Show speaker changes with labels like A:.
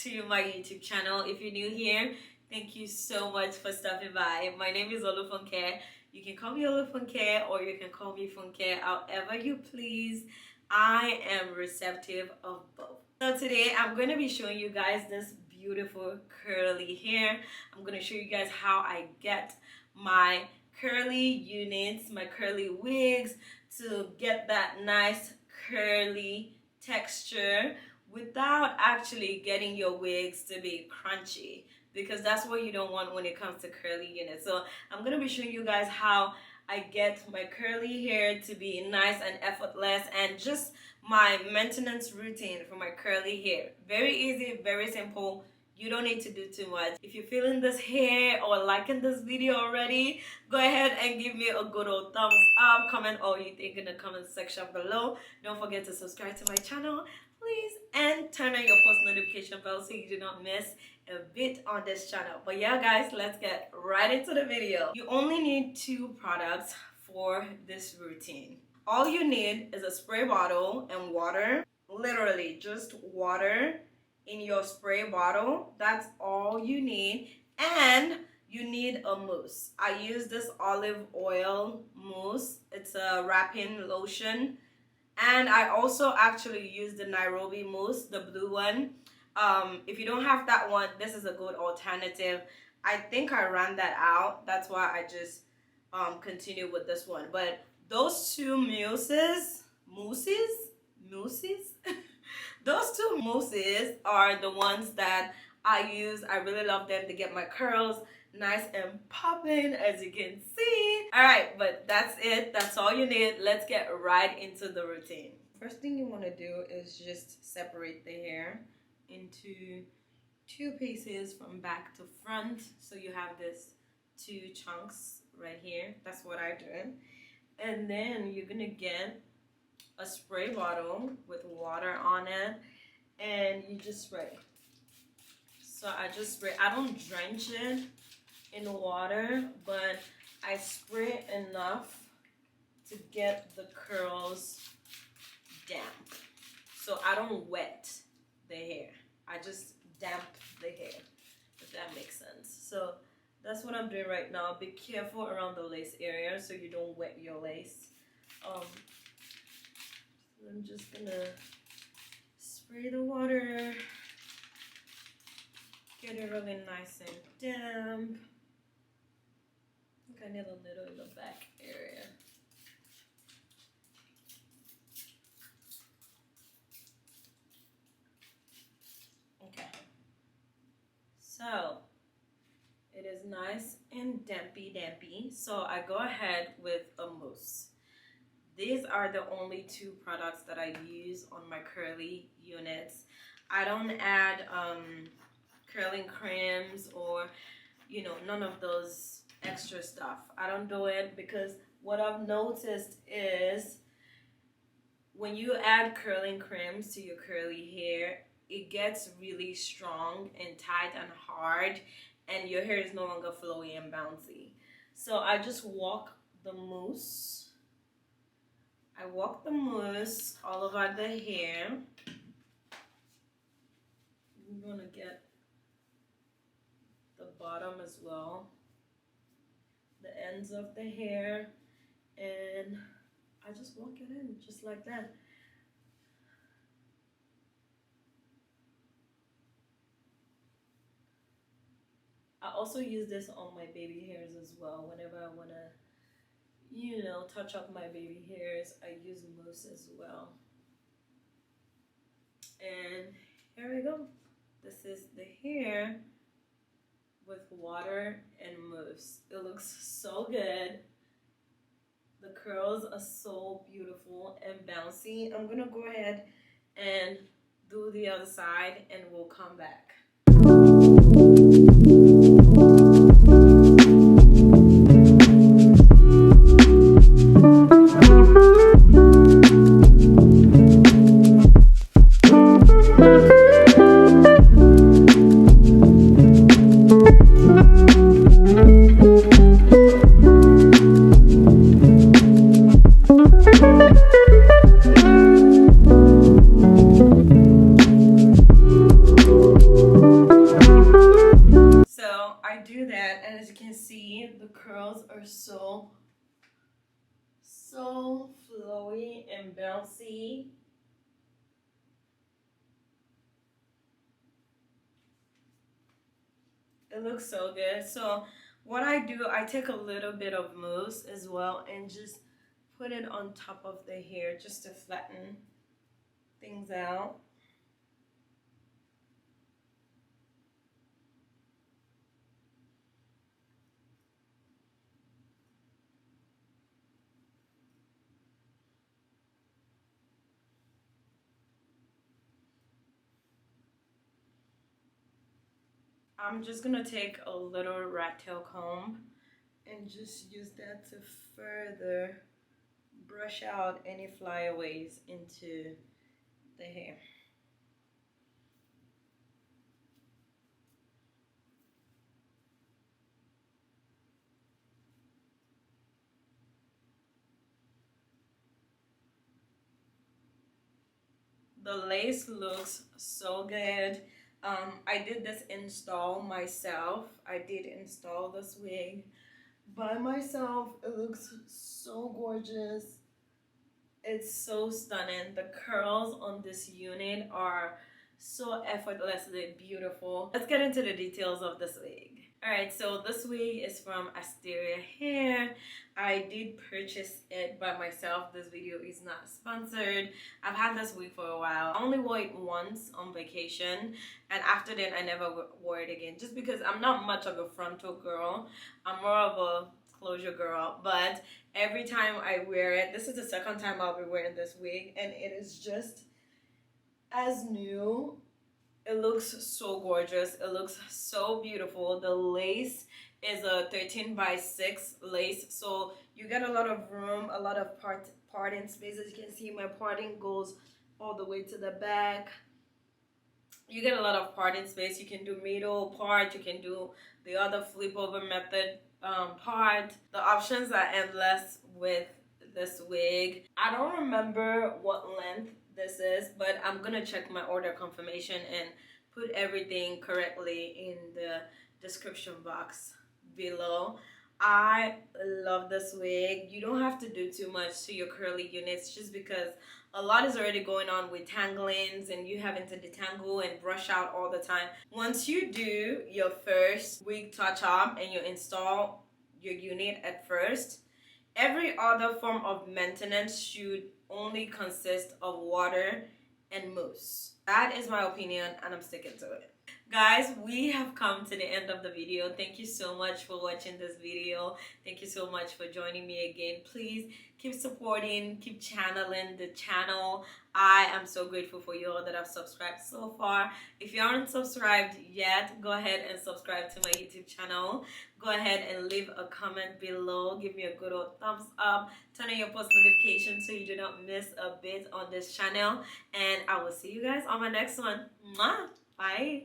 A: to my YouTube channel. If you're new here, thank you so much for stopping by. My name is 튜툰툰툰. You can call me 튜툰툰 or you can call me Funke, however you please. I am receptive of both. So today I'm going to be showing you guys this beautiful curly hair. I'm going to show you guys how I get my curly units, my curly wigs, to get that nice curly texture without actually getting your wigs to be crunchy, because that's what you don't want when it comes to curly units. So I'm going to be showing you guys how I get my curly hair to be nice and effortless, and just my maintenance routine for my curly hair. Very easy, very simple. You don't need to do too much. If you're feeling this hair or liking this video already, go ahead and give me a good old thumbs up. Comment all you think in the comment section below. Don't forget to subscribe to my channel, please, and turn on your post notification bell so you do not miss a bit on this channel. But yeah guys, let's get right into the video. You only need 2 products for this routine. All you need is a spray bottle and water. Literally just water in your spray bottle. That's all you need. And you need a mousse. I use this olive oil mousse. It's a wrapping lotion. And I also actually use the Nairobi mousse, the blue one. If you don't have that one, this is a good alternative. I think I ran that out. That's why I just continue with this one. But those 2 mousses those 2 mousses are the ones that I use. I really love them to get my curls nice and popping, as you can see. All right, but that's it. That's all you need. Let's get right into the routine. First thing you want to do is just separate the hair into 2 pieces from back to front. So you have this 2 chunks right here. That's what I do. And then you're gonna get a spray bottle with water on it, and you just spray. So I just spray. I don't drench it in water, but I spray enough to get the curls damp. So I don't wet the hair. I just damp the hair, if that makes sense. So that's what I'm doing right now. Be careful around the lace area so you don't wet your lace. I'm just gonna spray the water, get it really nice and damp. I think I need a little in the back area. Okay, so it is nice and dampy. So I go ahead with a mousse. These are the only 2 products that I use on my curly units. I don't add curling creams or, you know, none of those extra stuff. I don't do it because what I've noticed is when you add curling creams to your curly hair, it gets really strong and tight and hard, and your hair is no longer flowy and bouncy. So I just walk the mousse. I walk the mousse all over the hair. I'm gonna get the bottom as well, the ends of the hair, and I just walk it in just like that. I also use this on my baby hairs as well. Whenever I wanna, you know, touch up my baby hairs, I use mousse as well. And here we go. This is the hair with water and mousse. It looks so good. The curls are so beautiful and bouncy. I'm gonna go ahead and do the other side and we'll come back. do that, and as you can see, the curls are so flowy and bouncy. It looks so good. So what I do, I take a little bit of mousse as well and just put it on top of the hair just to flatten things out. I'm just gonna take a little rat tail comb and just use that to further brush out any flyaways into the hair. The lace looks so good. I did this install myself. I did install this wig by myself. It looks so gorgeous. It's so stunning. The curls on this unit are so effortlessly beautiful. Let's get into the details of this wig. Alright, so this wig is from Asteria Hair. I did purchase it by myself. This video is not sponsored. I've had this wig for a while. I only wore it once on vacation, and after that I never wore it again, just because I'm not much of a frontal girl. I'm more of a closure girl, but every time I wear it, this is the second time I'll be wearing this wig, and it is just as new. It looks so gorgeous. It looks so beautiful. The lace is a 13x6 lace, so you get a lot of room, a lot of parting space. As you can see, my parting goes all the way to the back. You get a lot of parting space. You can do middle part, you can do the other flip over method part. The options are endless with this wig. I don't remember what length this is, but I'm gonna check my order confirmation and put everything correctly in the description box below. I love this wig. You don't have to do too much to your curly units, just because a lot is already going on with tanglings and you having to detangle and brush out all the time. Once you do your first wig touch up and you install your unit at first, every other form of maintenance should only consist of water and mousse. That is my opinion, and I'm sticking to it. Guys, we have come to the end of the video. Thank you so much for watching this video. Thank you so much for joining me again. Please keep supporting, keep channeling the channel. I am so grateful for you all that have subscribed so far. If you aren't subscribed yet, go ahead and subscribe to my YouTube channel. Go ahead and leave a comment below. Give me a good old thumbs up. Turn on your post notifications so you do not miss a bit on this channel. And I will see you guys on my next one. Mwah! Bye!